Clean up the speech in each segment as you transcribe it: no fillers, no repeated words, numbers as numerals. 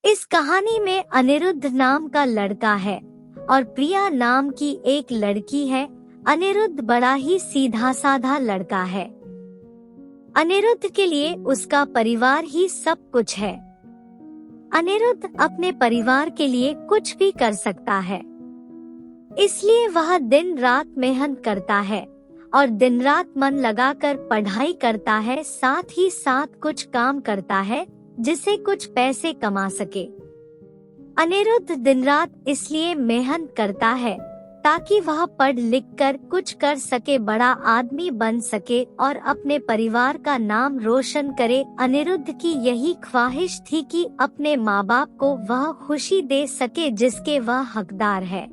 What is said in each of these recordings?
इस कहानी में अनिरुद्ध नाम का लड़का है और प्रिया नाम की एक लड़की है। अनिरुद्ध बड़ा ही सीधा साधा लड़का है। अनिरुद्ध के लिए उसका परिवार ही सब कुछ है। अनिरुद्ध अपने परिवार के लिए कुछ भी कर सकता है, इसलिए वह दिन रात मेहनत करता है और दिन रात मन लगाकर पढ़ाई करता है, साथ ही साथ कुछ काम करता है जिससे कुछ पैसे कमा सके। अनिरुद्ध दिन रात इसलिए मेहनत करता है ताकि वह पढ़ लिख कर कुछ कर सके, बड़ा आदमी बन सके और अपने परिवार का नाम रोशन करे। अनिरुद्ध की यही ख्वाहिश थी कि अपने माँ बाप को वह खुशी दे सके जिसके वह हकदार है।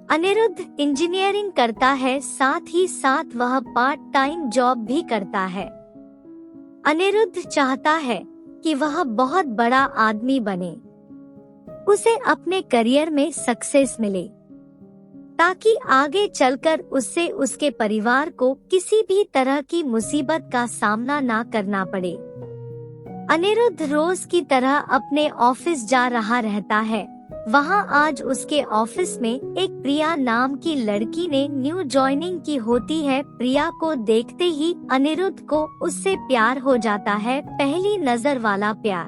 अनिरुद्ध इंजीनियरिंग करता है, साथ ही साथ वह पार्ट टाइम जॉब भी करता है। अनिरुद्ध चाहता है कि वह बहुत बड़ा आदमी बने, उसे अपने करियर में सक्सेस मिले ताकि आगे चलकर उससे उसके परिवार को किसी भी तरह की मुसीबत का सामना ना करना पड़े। अनिरुद्ध रोज की तरह अपने ऑफिस जा रहा रहता है। वहाँ आज उसके ऑफिस में एक प्रिया नाम की लड़की ने न्यू ज्वाइनिंग की होती है। प्रिया को देखते ही अनिरुद्ध को उससे प्यार हो जाता है, पहली नजर वाला प्यार।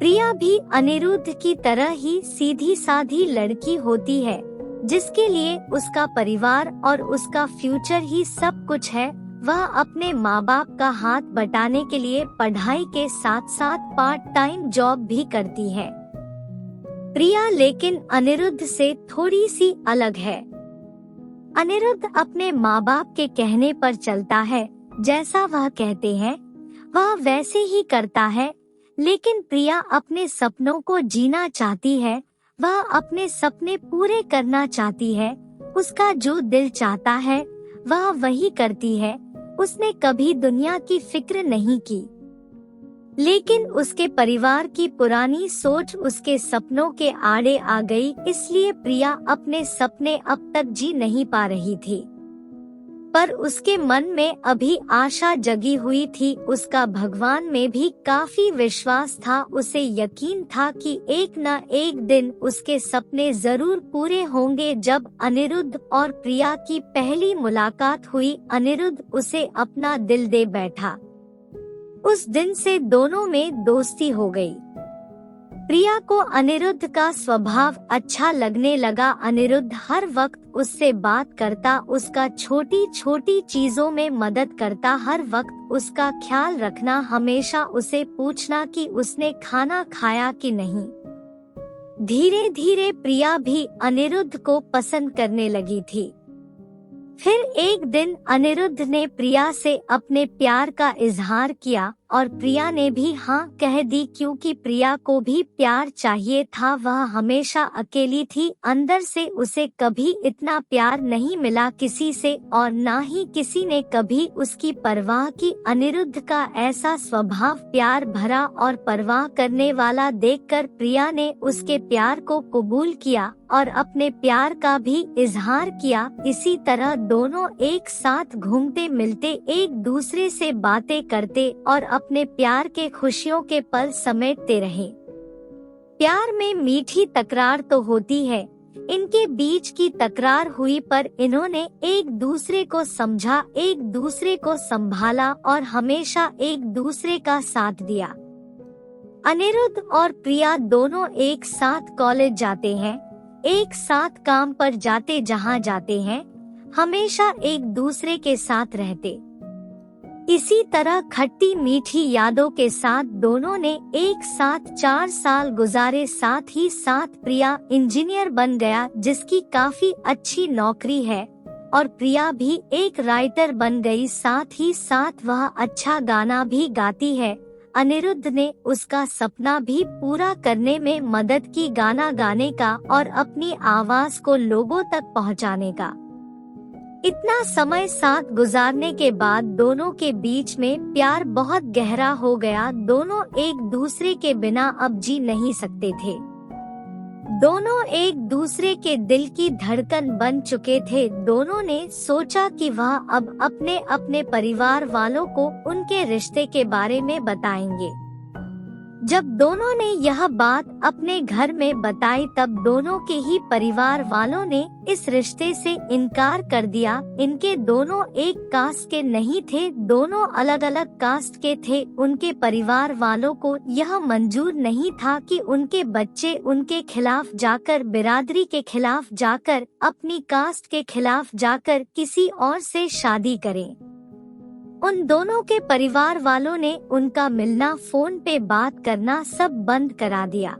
प्रिया भी अनिरुद्ध की तरह ही सीधी साधी लड़की होती है जिसके लिए उसका परिवार और उसका फ्यूचर ही सब कुछ है। वह अपने माँ बाप का हाथ बटाने के लिए पढ़ाई के साथ साथ पार्ट टाइम जॉब भी करती है। प्रिया लेकिन अनिरुद्ध से थोड़ी सी अलग है। अनिरुद्ध अपने माँ बाप के कहने पर चलता है, जैसा वह कहते हैं वह वैसे ही करता है। लेकिन प्रिया अपने सपनों को जीना चाहती है, वह अपने सपने पूरे करना चाहती है। उसका जो दिल चाहता है वह वही करती है। उसने कभी दुनिया की फिक्र नहीं की, लेकिन उसके परिवार की पुरानी सोच उसके सपनों के आड़े आ गई, इसलिए प्रिया अपने सपने अब तक जी नहीं पा रही थी। पर उसके मन में अभी आशा जगी हुई थी। उसका भगवान में भी काफी विश्वास था। उसे यकीन था कि एक न एक दिन उसके सपने जरूर पूरे होंगे। जब अनिरुद्ध और प्रिया की पहली मुलाकात हुई, अनिरुद्ध उसे अपना दिल दे बैठा। उस दिन से दोनों में दोस्ती हो गई। प्रिया को अनिरुद्ध का स्वभाव अच्छा लगने लगा। अनिरुद्ध हर वक्त उससे बात करता, उसका छोटी छोटी चीजों में मदद करता, हर वक्त उसका ख्याल रखना, हमेशा उसे पूछना कि उसने खाना खाया कि नहीं। धीरे धीरे प्रिया भी अनिरुद्ध को पसंद करने लगी थी। फिर एक दिन अनिरुद्ध ने प्रिया से अपने प्यार का इजहार किया और प्रिया ने भी हाँ कह दी, क्योंकि प्रिया को भी प्यार चाहिए था। वह हमेशा अकेली थी, अंदर से उसे कभी इतना प्यार नहीं मिला किसी से और ना ही किसी ने कभी उसकी परवाह की। अनिरुद्ध का ऐसा स्वभाव प्यार भरा और परवाह करने वाला देखकर प्रिया ने उसके प्यार को कबूल किया और अपने प्यार का भी इजहार किया। इसी तरह दोनों एक साथ घूमते मिलते, एक दूसरे से बातें करते और अपने प्यार के खुशियों के पल समेटते रहे। प्यार में मीठी तकरार तो होती है, इनके बीच की तकरार हुई पर इन्होंने एक दूसरे को समझा, एक दूसरे को संभाला और हमेशा एक दूसरे का साथ दिया। अनिरुद्ध और प्रिया दोनों एक साथ कॉलेज जाते हैं, एक साथ काम पर जाते, जहाँ जाते हैं हमेशा एक दूसरे के साथ रहते। इसी तरह खट्टी मीठी यादों के साथ दोनों ने एक साथ 4 साल गुजारे। साथ ही साथ प्रिया इंजीनियर बन गया, जिसकी काफी अच्छी नौकरी है, और प्रिया भी एक राइटर बन गई। साथ ही साथ वह अच्छा गाना भी गाती है। अनिरुद्ध ने उसका सपना भी पूरा करने में मदद की, गाना गाने का और अपनी आवाज को लोगों तक पहुंचाने का। इतना समय साथ गुजारने के बाद दोनों के बीच में प्यार बहुत गहरा हो गया। दोनों एक दूसरे के बिना अब जी नहीं सकते थे। दोनों एक दूसरे के दिल की धड़कन बन चुके थे। दोनों ने सोचा कि वह अब अपने अपने परिवार वालों को उनके रिश्ते के बारे में बताएंगे। जब दोनों ने यह बात अपने घर में बताई तब दोनों के ही परिवार वालों ने इस रिश्ते से इनकार कर दिया। इनके दोनों एक कास्ट के नहीं थे, दोनों अलग अलग कास्ट के थे। उनके परिवार वालों को यह मंजूर नहीं था कि उनके बच्चे उनके खिलाफ जाकर, बिरादरी के खिलाफ जाकर, अपनी कास्ट के खिलाफ जाकर किसी और से शादी करें। उन दोनों के परिवार वालों ने उनका मिलना, फोन पे बात करना सब बंद करा दिया।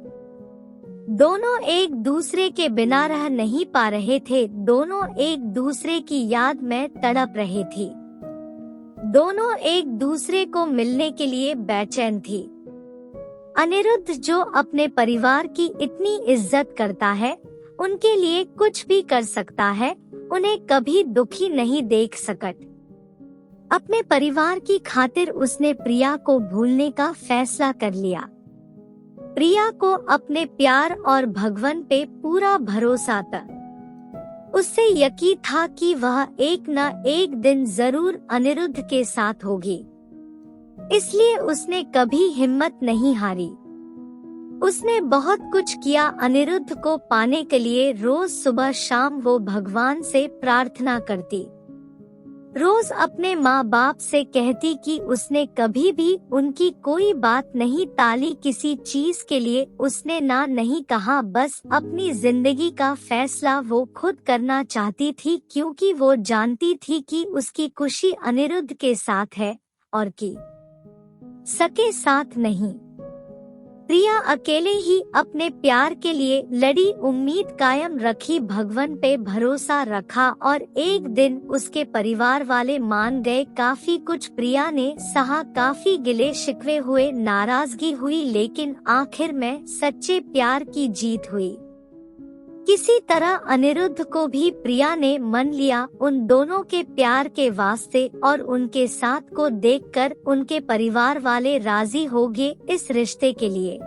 दोनों एक दूसरे के बिना रह नहीं पा रहे थे, दोनों एक दूसरे की याद में तड़प रहे थे, दोनों एक दूसरे को मिलने के लिए बेचैन थी। अनिरुद्ध जो अपने परिवार की इतनी इज्जत करता है, उनके लिए कुछ भी कर सकता है, उन्हें कभी दुखी नहीं देख सकता। अपने परिवार की खातिर उसने प्रिया को भूलने का फैसला कर लिया। प्रिया को अपने प्यार और भगवान पे पूरा भरोसा था। उससे यकीन था कि वह एक न एक दिन जरूर अनिरुद्ध के साथ होगी, इसलिए उसने कभी हिम्मत नहीं हारी। उसने बहुत कुछ किया अनिरुद्ध को पाने के लिए। रोज सुबह शाम वो भगवान से प्रार्थना करती, रोज अपने माँ बाप से कहती कि उसने कभी भी उनकी कोई बात नहीं टाली, किसी चीज के लिए उसने ना नहीं कहा। बस अपनी जिंदगी का फैसला वो खुद करना चाहती थी, क्योंकि वो जानती थी कि उसकी खुशी अनिरुद्ध के साथ है और कि सके साथ नहीं। प्रिया अकेले ही अपने प्यार के लिए लड़ी, उम्मीद कायम रखी, भगवान पे भरोसा रखा और एक दिन उसके परिवार वाले मान गए। काफी कुछ प्रिया ने सहा, काफी गिले शिकवे हुए, नाराजगी हुई, लेकिन आखिर में सच्चे प्यार की जीत हुई। किसी तरह अनिरुद्ध को भी प्रिया ने मन लिया। उन दोनों के प्यार के वास्ते और उनके साथ को देखकर उनके परिवार वाले राजी हो गए इस रिश्ते के लिए।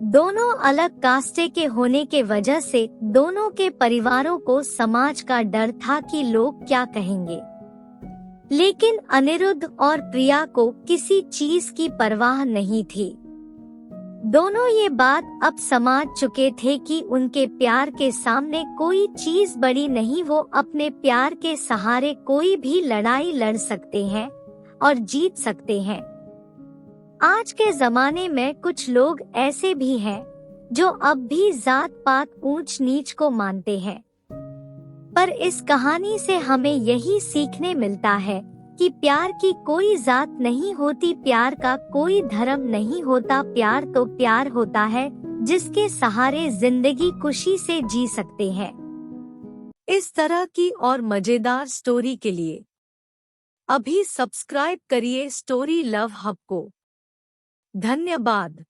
दोनों अलग कास्टे के होने के वजह से दोनों के परिवारों को समाज का डर था कि लोग क्या कहेंगे, लेकिन अनिरुद्ध और प्रिया को किसी चीज की परवाह नहीं थी। दोनों ये बात अब समझ चुके थे कि उनके प्यार के सामने कोई चीज बड़ी नहीं, वो अपने प्यार के सहारे कोई भी लड़ाई लड़ सकते हैं और जीत सकते हैं। आज के जमाने में कुछ लोग ऐसे भी हैं जो अब भी जात पात ऊंच नीच को मानते हैं, पर इस कहानी से हमें यही सीखने मिलता है कि प्यार की कोई जात नहीं होती, प्यार का कोई धर्म नहीं होता। प्यार तो प्यार होता है जिसके सहारे जिंदगी खुशी से जी सकते हैं। इस तरह की और मजेदार स्टोरी के लिए अभी सब्सक्राइब करिए स्टोरी लव हब को। धन्यवाद।